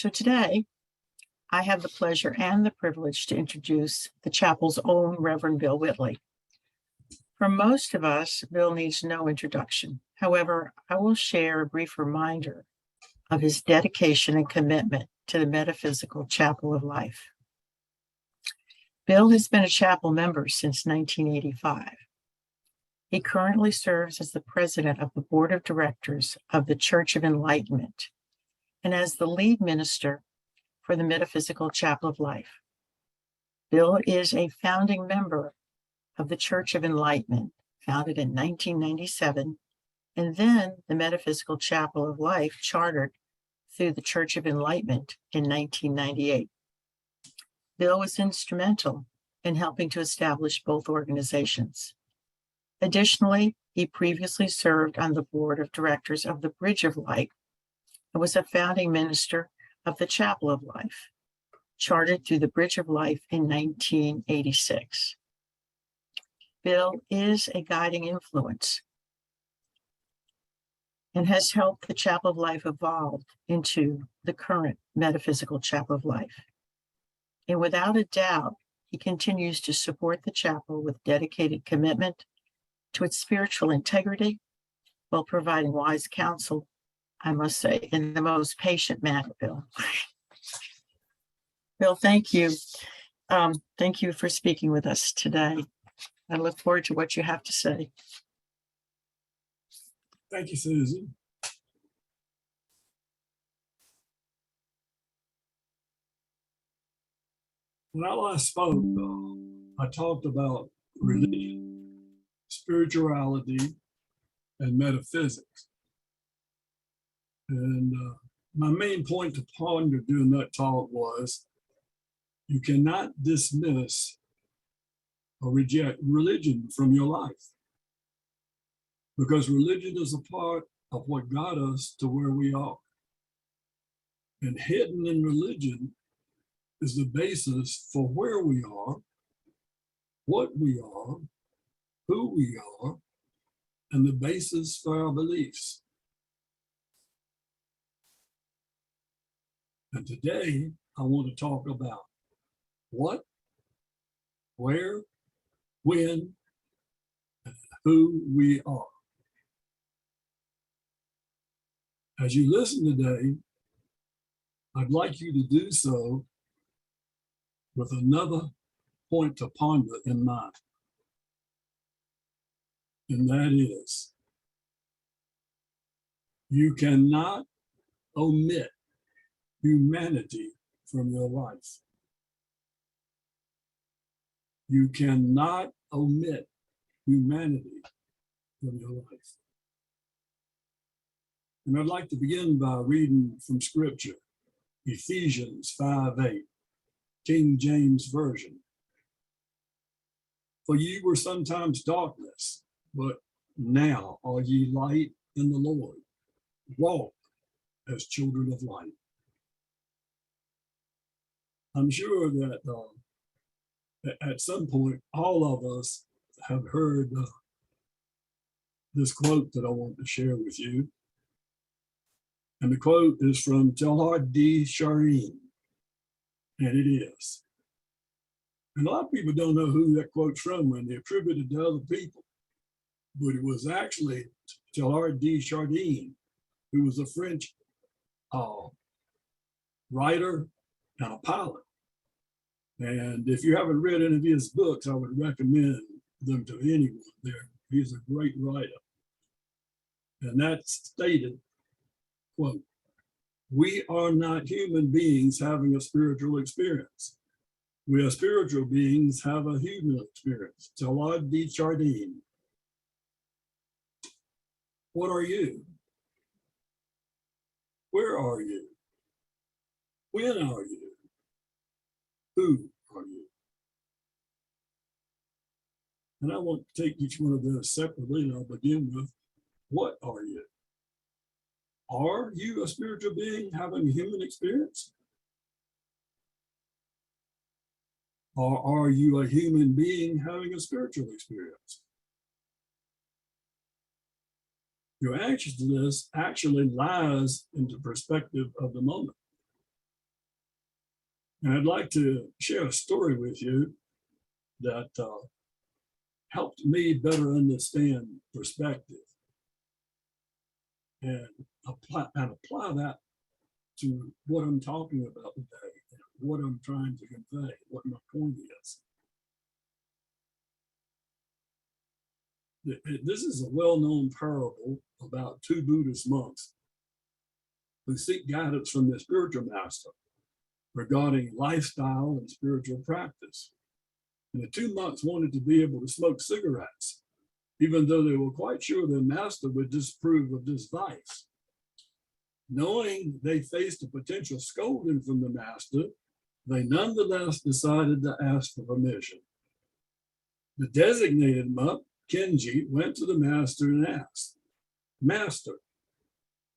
So today, I have the pleasure and the privilege to introduce the chapel's own Reverend Bill Whitley. For most of us, Bill needs no introduction. However, I will share a brief reminder of his dedication and commitment to the Metaphysical Chapel of Life. Bill has been a chapel member since 1985. He currently serves as the president of the board of directors of the Church of Enlightenment and as the lead minister for the Metaphysical Chapel of Life. Bill is a founding member of the Church of Enlightenment, founded in 1997, and then the Metaphysical Chapel of Life, chartered through the Church of Enlightenment in 1998. Bill was instrumental in helping to establish both organizations. Additionally, he previously served on the board of directors of the Bridge of Light and was a founding minister of the Chapel of Life, chartered through the Bridge of Life in 1986. Bill is a guiding influence and has helped the Chapel of Life evolve into the current Metaphysical Chapel of Life. And without a doubt, he continues to support the chapel with dedicated commitment to its spiritual integrity while providing wise counsel, I must say, in the most patient manner, Bill. Bill, thank you. Thank you for speaking with us today. I look forward to what you have to say. Thank you, Susan. When I last spoke, I talked about religion, spirituality, and metaphysics. And my main point to ponder during that talk was you cannot dismiss or reject religion from your life, because religion is a part of what got us to where we are. And hidden in religion is the basis for where we are, what we are, who we are, and the basis for our beliefs. And today, I want to talk about what, where, when, and who we are. As you listen today, I'd like you to do so with another point to ponder in mind. And that is, you cannot omit humanity from your life. You cannot omit humanity from your life. And I'd like to begin by reading from Scripture, Ephesians 5:8, King James Version. For ye were sometimes darkness, but now are ye light in the Lord. Walk as children of light. I'm sure that at some point, all of us have heard this quote that I want to share with you. And the quote is from Teilhard de Chardin, and it is. And a lot of people don't know who that quote's from when they attribute it to other people. But it was actually Teilhard de Chardin, who was a French writer and a pilot. And if you haven't read any of his books, I would recommend them to anyone there. He's a great writer. And that stated, quote, we are not human beings having a spiritual experience. We are spiritual beings have a human experience. Teilhard de Chardin. What are you? Where are you? When are you? Who are you? And I want to take each one of those separately, and I'll begin with, what are you? Are you a spiritual being having a human experience? Or are you a human being having a spiritual experience? Your answer to this actually lies in the perspective of the moment. And I'd like to share a story with you that helped me better understand perspective and apply that to what I'm talking about today, and what I'm trying to convey, what my point is. This is a well-known parable about two Buddhist monks who seek guidance from their spiritual master regarding lifestyle and spiritual practice. And the two monks wanted to be able to smoke cigarettes, even though they were quite sure their master would disapprove of this vice. Knowing they faced a potential scolding from the master, they nonetheless decided to ask for permission. The designated monk, Kenji, went to the master and asked, "Master,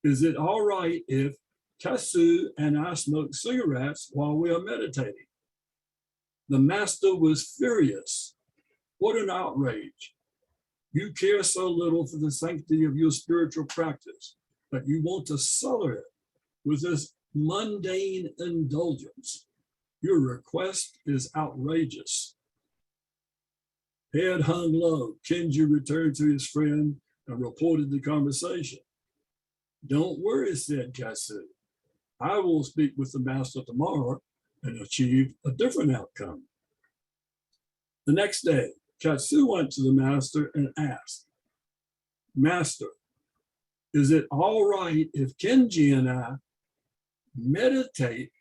is it all right if Kasu and I smoke cigarettes while we are meditating?" The master was furious. "What an outrage. You care so little for the sanctity of your spiritual practice, but you want to sully it with this mundane indulgence. Your request is outrageous." Head hung low, Kenji returned to his friend and reported the conversation. "Don't worry," said Kasu. "I will speak with the master tomorrow and achieve a different outcome." The next day, Katsu went to the master and asked, "Master, is it all right if Kenji and I meditate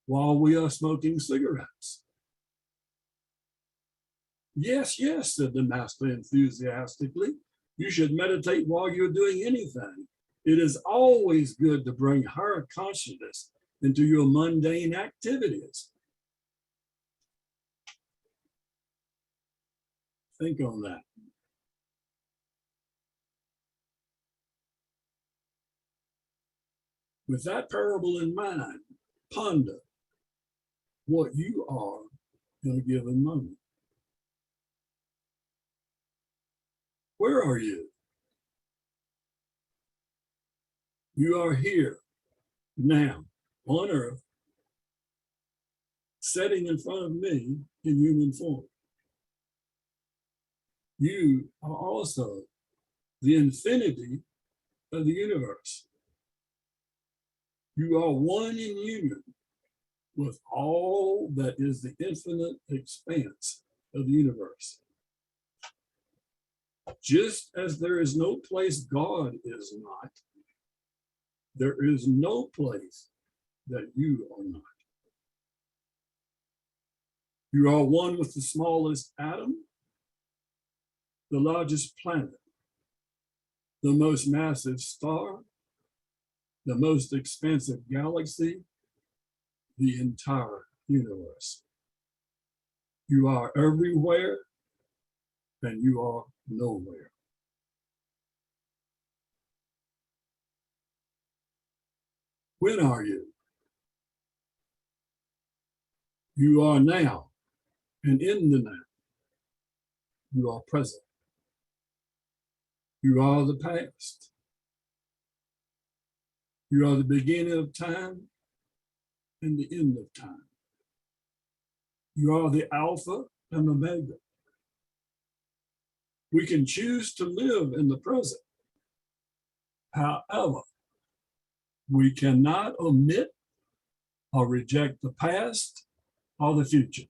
while we are smoking cigarettes?" "Yes, yes," said the master enthusiastically. "You should meditate while you're doing anything. It is always good to bring higher consciousness into your mundane activities." Think on that. With that parable in mind, ponder what you are in a given moment. Where are you? You are here now on earth, sitting in front of me in human form. You are also the infinity of the universe. You are one in union with all that is the infinite expanse of the universe. Just as there is no place God is not, there is no place that you are not. You are one with the smallest atom, the largest planet, the most massive star, the most expansive galaxy, the entire universe. You are everywhere and you are nowhere. When are you? You are now, and in the now, you are present. You are the past. You are the beginning of time and the end of time. You are the Alpha and Omega. We can choose to live in the present. However, we cannot omit or reject the past or the future,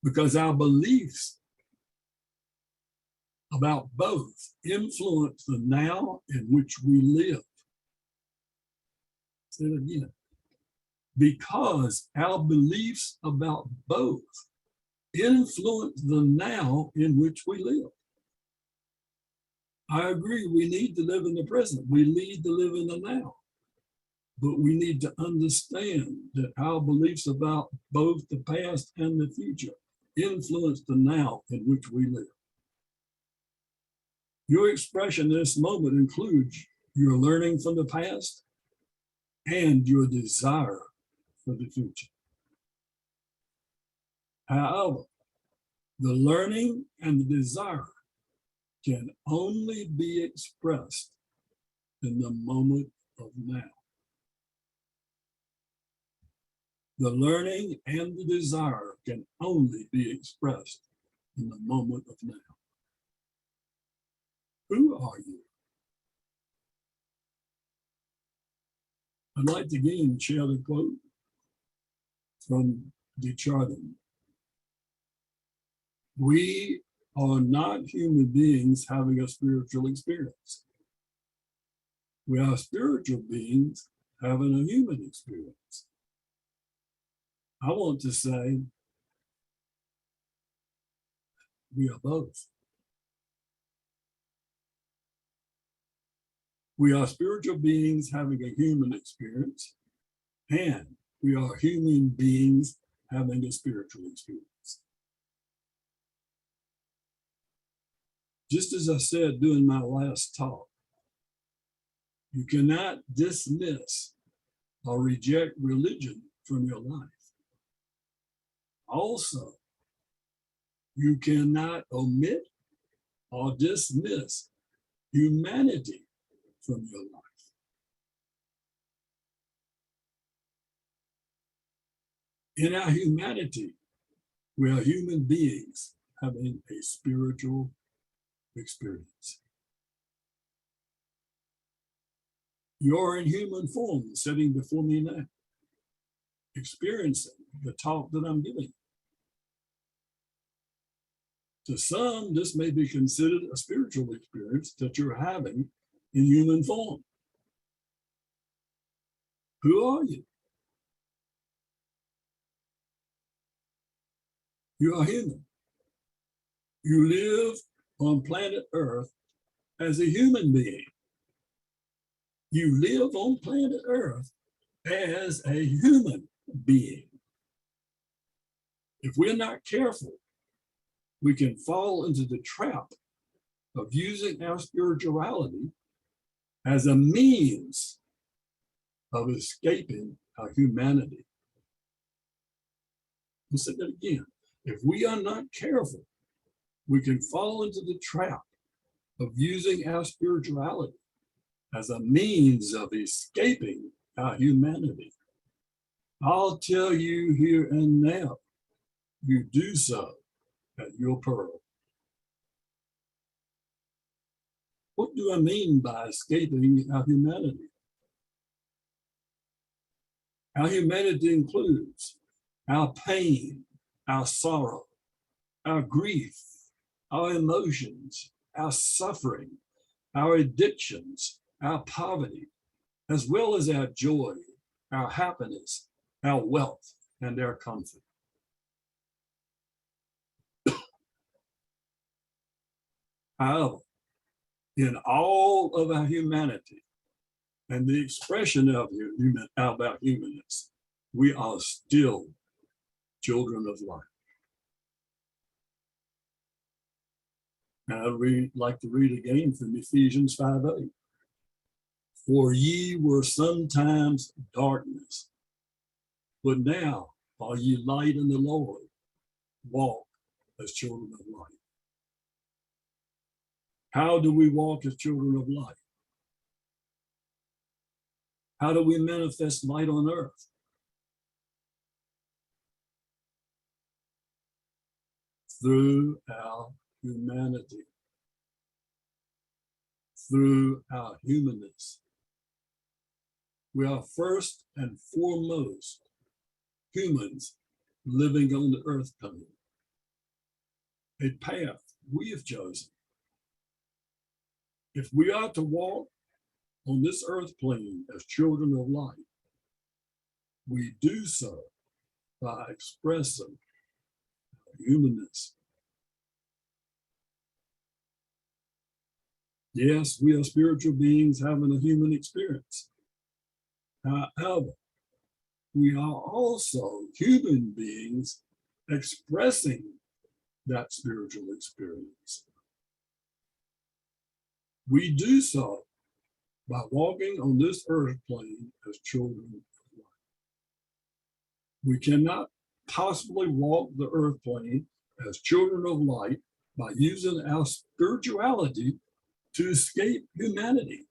because our beliefs about both influence the now in which we live. Say it again. Because our beliefs about both influence the now in which we live. I agree, we need to live in the present. We need to live in the now. But we need to understand that our beliefs about both the past and the future influence the now in which we live. Your expression in this moment includes your learning from the past and your desire for the future. However, the learning and the desire can only be expressed in the moment of now. The learning and the desire can only be expressed in the moment of now. Who are you? I'd like to again share the quote from the Charting. We are not human beings having a spiritual experience. We are spiritual beings having a human experience. I want to say we are both. We are spiritual beings having a human experience, and we are human beings having a spiritual experience. Just as I said during my last talk, you cannot dismiss or reject religion from your life. Also, you cannot omit or dismiss humanity from your life. In our humanity, we are human beings having a spiritual experience. You're in human form sitting before me now, experiencing the talk that I'm giving. To some, this may be considered a spiritual experience that you're having in human form. Who are you? You are human. You live on planet Earth as a human being. You live on planet Earth as a human being. If we're not careful, we can fall into the trap of using our spirituality as a means of escaping our humanity. I'll say that again. If we are not careful, we can fall into the trap of using our spirituality as a means of escaping our humanity. I'll tell you here and now, you do so at your peril. What do I mean by escaping our humanity? Our humanity includes our pain, our sorrow, our grief, our emotions, our suffering, our addictions, our poverty, as well as our joy, our happiness, our wealth, and our comfort. However, in all of our humanity and the expression of our humanness, we are still children of light. Now I'd like to read again from Ephesians 5:8. For ye were sometimes darkness, but now are ye light in the Lord. Walk as children of light. How do we walk as children of light? How do we manifest light on earth? Through our humanity, through our humanness. We are first and foremost humans living on the earth plane, a path we have chosen. If we are to walk on this earth plane as children of light, we do so by expressing humanness. Yes, we are spiritual beings having a human experience. However, we are also human beings expressing that spiritual experience. We do so by walking on this earth plane as children of light. We cannot possibly walk the earth plane as children of light by using our spirituality to escape humanity.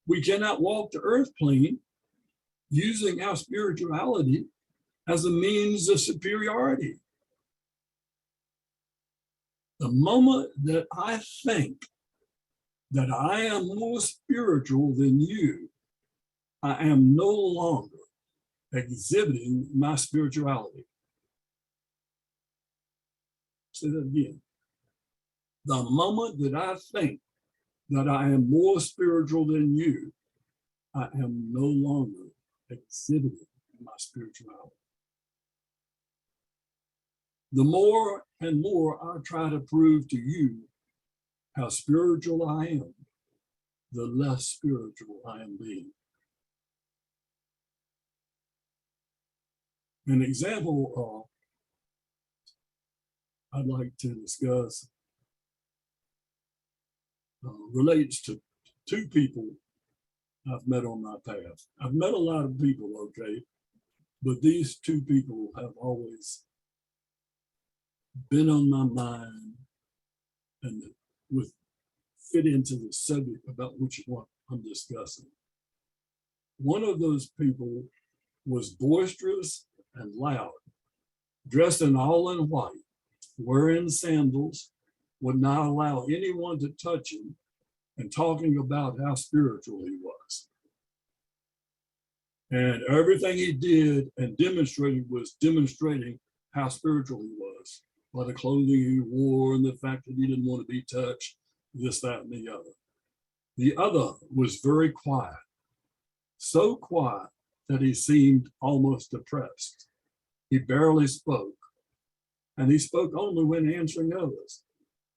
We cannot walk the earth plane using our spirituality as a means of superiority. The moment that I think that I am more spiritual than you, I am no longer exhibiting my spirituality. Say that again. The moment that I think that I am more spiritual than you, I am no longer exhibiting my spirituality. The more and more I try to prove to you how spiritual I am, the less spiritual I am being. An example I'd like to discuss relates to two people I've met on my path. I've met a lot of people, okay, but these two people have always been on my mind and with fit into the subject about which one I'm discussing. One of those people was boisterous and loud, dressed in all in white, wearing sandals, would not allow anyone to touch him, and talking about how spiritual he was. And everything he did and demonstrated was demonstrating how spiritual he was by the clothing he wore and the fact that he didn't want to be touched, this, that, and the other. The other was very quiet, so quiet that he seemed almost depressed. He barely spoke, and he spoke only when answering others.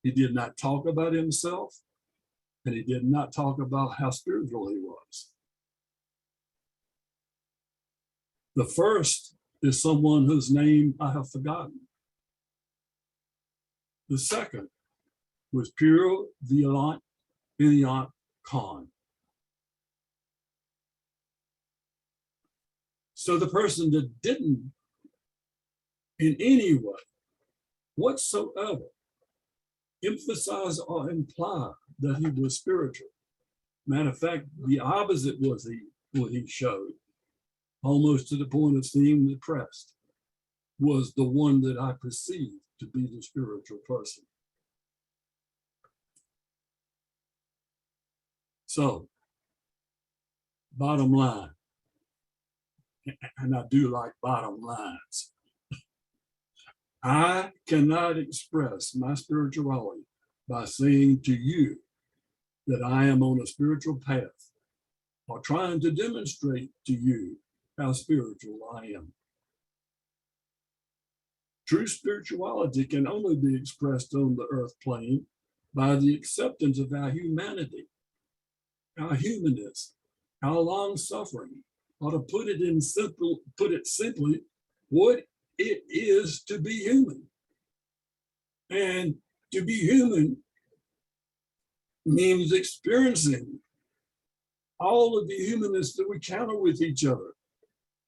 He did not talk about himself, and he did not talk about how spiritual he was. The first is someone whose name I have forgotten. The second was pure Vigilant Khan. So the person that didn't in any way whatsoever emphasize or imply that he was spiritual. Matter of fact, the opposite was what he showed, almost to the point of seeming depressed, was the one that I perceived to be the spiritual person. So, bottom line, and I do like bottom lines, I cannot express my spirituality by saying to you that I am on a spiritual path or trying to demonstrate to you how spiritual I am. True spirituality can only be expressed on the earth plane by the acceptance of our humanity, our humanness, our long suffering, or to put it simply, what it is to be human. And to be human means experiencing all of the humanness that we counter with each other.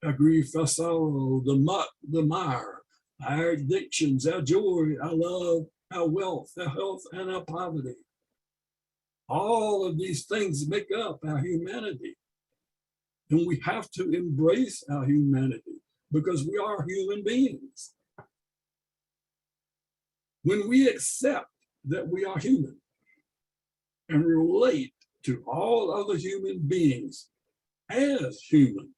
Our grief, our sorrow, the muck, the mire, our addictions, our joy, our love, our wealth, our health, and our poverty. All of these things make up our humanity. And we have to embrace our humanity because we are human beings. When we accept that we are human and relate to all other human beings as human,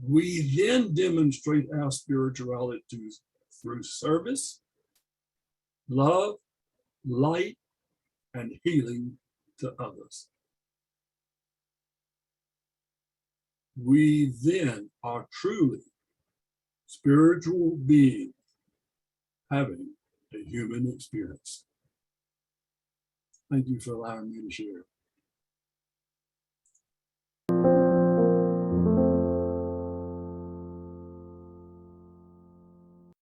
we then demonstrate our spirituality through service, love, light, and healing to others. We then are truly spiritual beings having a human experience. Thank you for allowing me to share.